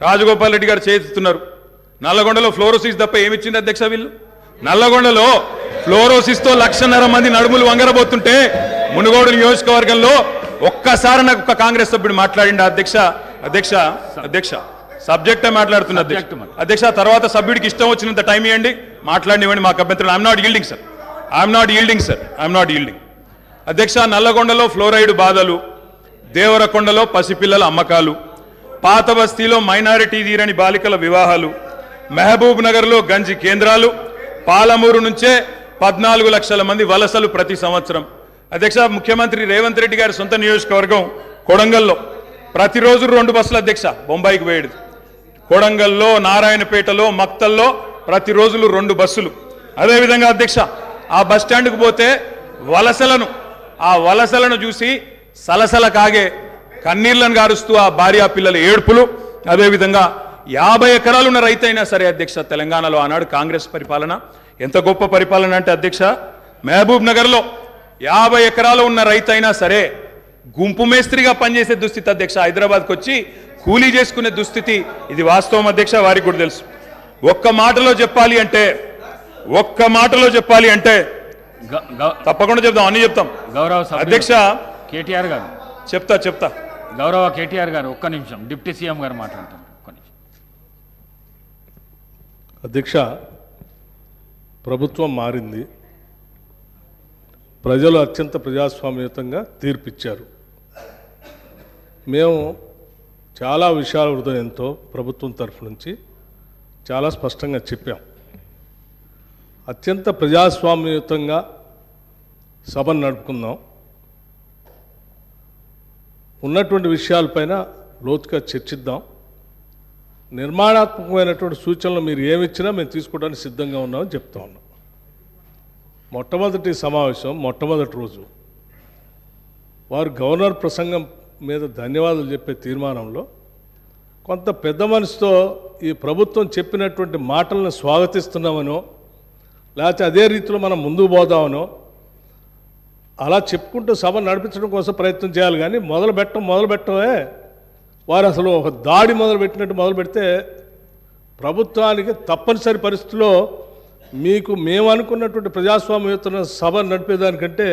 రాజగోపాల్ రెడ్డి గారు చేస్తున్నారు. నల్లగొండలో ఫ్లోరోసిస్ తప్ప ఏమిచ్చింది అధ్యక్ష? వీళ్ళు నల్లగొండలో ఫ్లోరోసిస్తో 1,00,000 మంది నడుములు వంగరబోతుంటే మునుగోడు నియోజకవర్గంలో ఒక్కసారి నాకు ఒక కాంగ్రెస్ సభ్యుడు మాట్లాడిండు అధ్యక్ష. అధ్యక్ష అధ్యక్ష సబ్జెక్టే మాట్లాడుతున్నా అధ్యక్ష. తర్వాత సభ్యుడికి ఇష్టం వచ్చినంత టైం ఇవ్వండి, మాట్లాడినివ్వండి, మాకు అభ్యంతరం. I'm not yielding sir, I'm not yielding. అధ్యక్ష, నల్లగొండలో ఫ్లోరైడ్ బాధలు, దేవరకొండలో పసిపిల్లల అమ్మకాలు, పాత బస్తీలో మైనారిటీ తీరని బాలికల వివాహాలు, మహబూబ్ నగర్లో గంజి కేంద్రాలు, పాలమూరు నుంచే 14 లక్షల మంది వలసలు ప్రతి సంవత్సరం. అధ్యక్ష, ముఖ్యమంత్రి రేవంత్ రెడ్డి గారి సొంత నియోజకవర్గం కొడంగల్లో ప్రతిరోజు 2 బస్సులు అధ్యక్ష బొంబాయికి పోయేది. కొడంగల్లో, నారాయణపేటలో, మక్తల్లో ప్రతిరోజులు 2 బస్సులు. అదేవిధంగా అధ్యక్ష, ఆ బస్ స్టాండ్కు పోతే ఆ వలసలను చూసి సలసల కాగే కన్నీళ్లను గారుస్తూ ఆ భార్యా పిల్లల ఏడుపులు. అదేవిధంగా 50 ఎకరాలు ఉన్న రైతైనా సరే అధ్యక్ష, తెలంగాణలో ఆనాడు కాంగ్రెస్ పరిపాలన ఎంత గొప్ప పరిపాలన అంటే అధ్యక్ష, మహబూబ్ నగర్లో 50 ఎకరాలు ఉన్న రైతైనా సరే గుంపు మేస్త్రిగా పనిచేసే దుస్థితి అధ్యక్ష. హైదరాబాద్కి వచ్చి కూలీ చేసుకునే దుస్థితి. ఇది వాస్తవం అధ్యక్ష, వారికి కూడా తెలుసు. ఒక్క మాటలో చెప్పాలి అంటే తప్పకుండా చెప్తాం, అన్ని చెప్తాం. గౌరవ అధ్యక్ష కేటీఆర్ గారు చెప్తా గౌరవ కేటీఆర్ గారు ఒక్క నిమిషం, డిప్యూటీ సీఎం గారు మాట్లాడతారు. ఒక్క నిమిషం. అధ్యక్ష, ప్రభుత్వం మారింది, ప్రజలు అత్యంత ప్రజాస్వామ్యయుతంగా తీర్పిచ్చారు. మేము చాలా విషయాల హృదయంతో ప్రభుత్వం తరఫు నుంచి చాలా స్పష్టంగా చెప్పాం. అత్యంత ప్రజాస్వామ్యయుతంగా సభను నడుపుకుందాం, ఉన్నటువంటి విషయాలపైన లోతుగా చర్చిద్దాం, నిర్మాణాత్మకమైనటువంటి సూచనలు మీరు ఏమిచ్చినా మేము తీసుకోవడానికి సిద్ధంగా ఉన్నామని చెప్తా ఉన్నాం. మొట్టమొదటి సమావేశం, మొట్టమొదటి రోజు వారు గవర్నర్ ప్రసంగం మీద ధన్యవాదాలు చెప్పే తీర్మానంలో కొంత పెద్ద మనసుతో ఈ ప్రభుత్వం చెప్పినటువంటి మాటలను స్వాగతిస్తున్నామనో, లేకపోతే అదే రీతిలో మనం ముందుకు పోదామనో అలా చెప్పుకుంటూ సభ నడిపించడం కోసం ప్రయత్నం చేయాలి. కానీ మొదలుపెట్టమే వారు అసలు ఒక దాడి మొదలుపెట్టినట్టు మొదలు పెడితే ప్రభుత్వానికి తప్పనిసరి పరిస్థితిలో మీకు మేము అనుకున్నటువంటి ప్రజాస్వామ్యయుత సభ నడిపేదానికంటే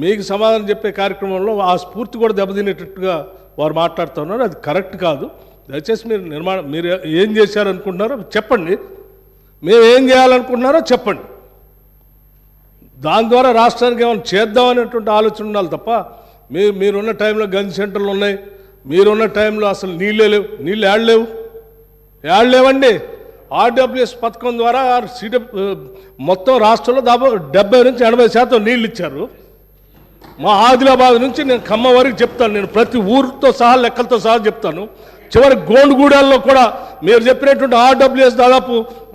మీకు సమాధానం చెప్పే కార్యక్రమంలో ఆ స్ఫూర్తి కూడా దెబ్బతినేటట్టుగా వారు మాట్లాడుతున్నారు. అది కరెక్ట్ కాదు. దయచేసి మీరు ఏం చేశారనుకుంటున్నారో చెప్పండి, మేము ఏం చేయాలనుకుంటున్నారో చెప్పండి. దాని ద్వారా రాష్ట్రానికి ఏమైనా చేద్దామనేటువంటి ఆలోచన ఉండాలి తప్ప మీరున్న టైంలో గన్ సెంటర్లు ఉన్నాయి, మీరున్న టైంలో అసలు నీళ్ళే లేవు. నీళ్ళు ఏడలేవండి. ఆర్డబ్ల్యూఎస్ పథకం ద్వారా మొత్తం రాష్ట్రంలో దాదాపు 70 నుంచి 80% నీళ్ళు ఇచ్చారు. మా ఆదిలాబాద్ నుంచి నేను ఖమ్మం వరకు చెప్తాను, నేను ప్రతి ఊరితో సహా లెక్కలతో సహా చెప్తాను. చివరి గోండుగూడల్లో కూడా మీరు చెప్పినటువంటి ఆర్డబ్ల్యూఎస్ దాదాపు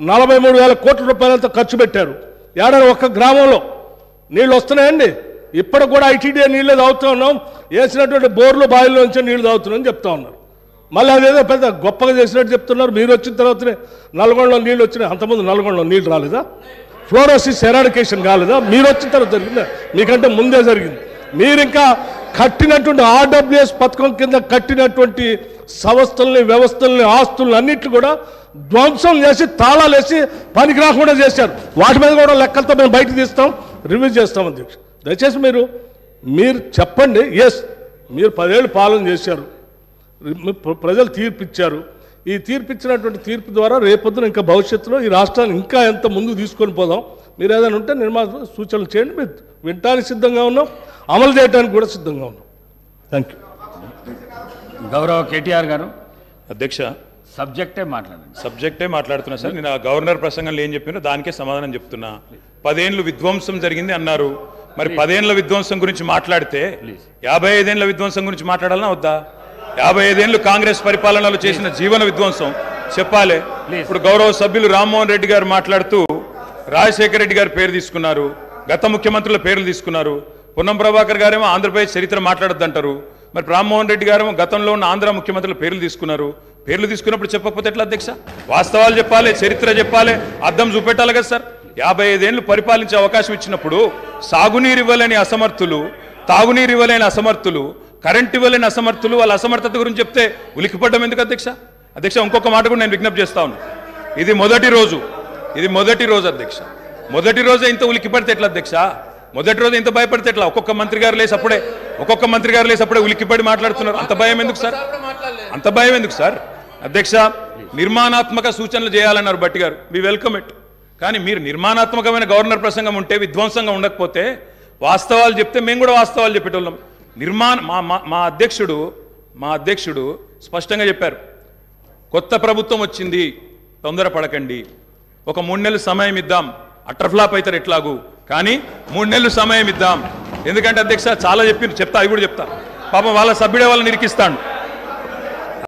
43,000 కోట్ల రూపాయలతో ఖర్చు పెట్టారు. ఏడాది ఒక్క గ్రామంలో నీళ్ళు వస్తున్నాయండి. ఇప్పటికి కూడా ఐటీడీ నీళ్ళే తాగుతూ ఉన్నాం, వేసినటువంటి బోర్లు బావిలో నుంచి నీళ్ళు తాగుతున్నామని చెప్తా ఉన్నారు. మళ్ళీ అదేదో పెద్ద గొప్పగా చేసినట్టు చెప్తున్నారు. మీరు వచ్చిన తర్వాతనే నల్గొండలో నీళ్ళు వచ్చినాయి, అంతకుముందు నల్గొండలో నీళ్ళు రాలేదా? ఫ్లోరోసిస్ ఎరాడికేషన్ కాలేదా? మీరు వచ్చిన తర్వాత జరిగిందా? మీకంటే ముందే జరిగింది. మీరు ఇంకా కట్టినటువంటి ఆర్డబ్ల్యూఎస్ పథకం కింద కట్టినటువంటి సంస్థల్ని, వ్యవస్థల్ని, ఆస్తుల్ని అన్నిట్లు కూడా ధ్వంసం చేసి తాళాలు వేసి పనికి రాకుండా చేశారు. వాటి మీద కూడా లెక్కలతో మేము బయటకు తీస్తాం, రివ్యూ చేస్తాం. అధ్యక్ష, దయచేసి మీరు చెప్పండి. మీరు 10 ఏళ్ళు పాలన చేశారు, ప్రజలు తీర్పిచ్చారు. ఈ తీర్పిచ్చినటువంటి తీర్పు ద్వారా రేపొద్దున ఇంకా భవిష్యత్తులో ఈ రాష్ట్రాన్ని ఇంకా ఎంత ముందుకు తీసుకొని పోదాం. మీరు ఏదైనా ఉంటే సూచనలు చేయండి, మీరు వినడానికి సిద్ధంగా ఉన్నాం, అమలు చేయడానికి కూడా సిద్ధంగా ఉన్నాం. Thank you. గౌరవ కేటీఆర్ గారు. అధ్యక్ష, సబ్జెక్టే మాట్లాడుతున్నా సార్. నేను ఆ గవర్నర్ ప్రసంగంలో ఏం చెప్పినా దానికే సమాధానం చెప్తున్నా. 10 ఏళ్ళు విధ్వంసం జరిగింది అన్నారు. మరి 10 ఏళ్ళ విధ్వంసం గురించి మాట్లాడితే 55 ఏళ్ళ విధ్వంసం గురించి మాట్లాడాలన్నా వద్దా? 55 ఏళ్ళు కాంగ్రెస్ పరిపాలనలో చేసిన జీవన విధ్వంసం చెప్పాలి. ఇప్పుడు గౌరవ సభ్యులు రామ్మోహన్ రెడ్డి గారు మాట్లాడుతూ రాజశేఖర రెడ్డి గారి పేరు తీసుకున్నారు, గత ముఖ్యమంత్రుల పేర్లు తీసుకున్నారు. పొన్నం ప్రభాకర్ గారేమో ఆంధ్రప్రదేశ్ చరిత్ర మాట్లాడొద్దంటారు. మరి రామ్మోహన్ రెడ్డి గారేమో గతంలో ఉన్న ఆంధ్ర ముఖ్యమంత్రుల పేర్లు తీసుకున్నారు. పేర్లు తీసుకున్నప్పుడు చెప్పకపోతే ఎట్లా అధ్యక్ష? వాస్తవాలు చెప్పాలి, చరిత్ర చెప్పాలి, అద్దం చూపెట్టాలి కదా సార్. 55 ఏళ్ళు పరిపాలించే అవకాశం ఇచ్చినప్పుడు సాగునీరు ఇవ్వలేని అసమర్థులు, తాగునీరు ఇవ్వలేని అసమర్థులు, కరెంట్ ఇవ్వలేని అసమర్థులు, వాళ్ళ అసమర్థత గురించి చెప్తే ఉలికిపడ్డం ఎందుకు అధ్యక్ష? అధ్యక్ష ఇంకొక మాట కూడా నేను విజ్ఞప్తి చేస్తా ఉన్నాను. ఇది మొదటి రోజు అధ్యక్ష. మొదటి రోజే ఇంత ఉలికి పడితే ఎట్లా అధ్యక్ష? మొదటి రోజు ఇంత భయపడితే ఎట్లా? ఒక్కొక్క మంత్రి గారు లేసి అప్పుడే ఉలిక్కిపడి మాట్లాడుతున్నారు. అంత భయం ఎందుకు సార్? అధ్యక్ష నిర్మాణాత్మక సూచనలు చేయాలన్నారు భట్టి గారు, వి వెల్కమ్ ఇట్. కానీ మీరు నిర్మాణాత్మకమైన గవర్నర్ ప్రసంగం ఉంటే విధ్వంసంగా ఉండకపోతే వాస్తవాలు చెప్తే మేము కూడా వాస్తవాలు చెప్పేటోళ్ళం. మా అధ్యక్షుడు స్పష్టంగా చెప్పారు, కొత్త ప్రభుత్వం వచ్చింది, తొందరపడకండి, ఒక 3 నెలలు సమయం ఇద్దాం, అట్రఫ్లాప్ అవుతారు ఎట్లాగూ, కానీ 3 నెలలు సమయం ఇద్దాం. ఎందుకంటే అధ్యక్ష చాలా చెప్తా, అవి కూడా చెప్తా. పాపం వాళ్ళ సభ్యుడే వాళ్ళని ఇరికిస్తాడు.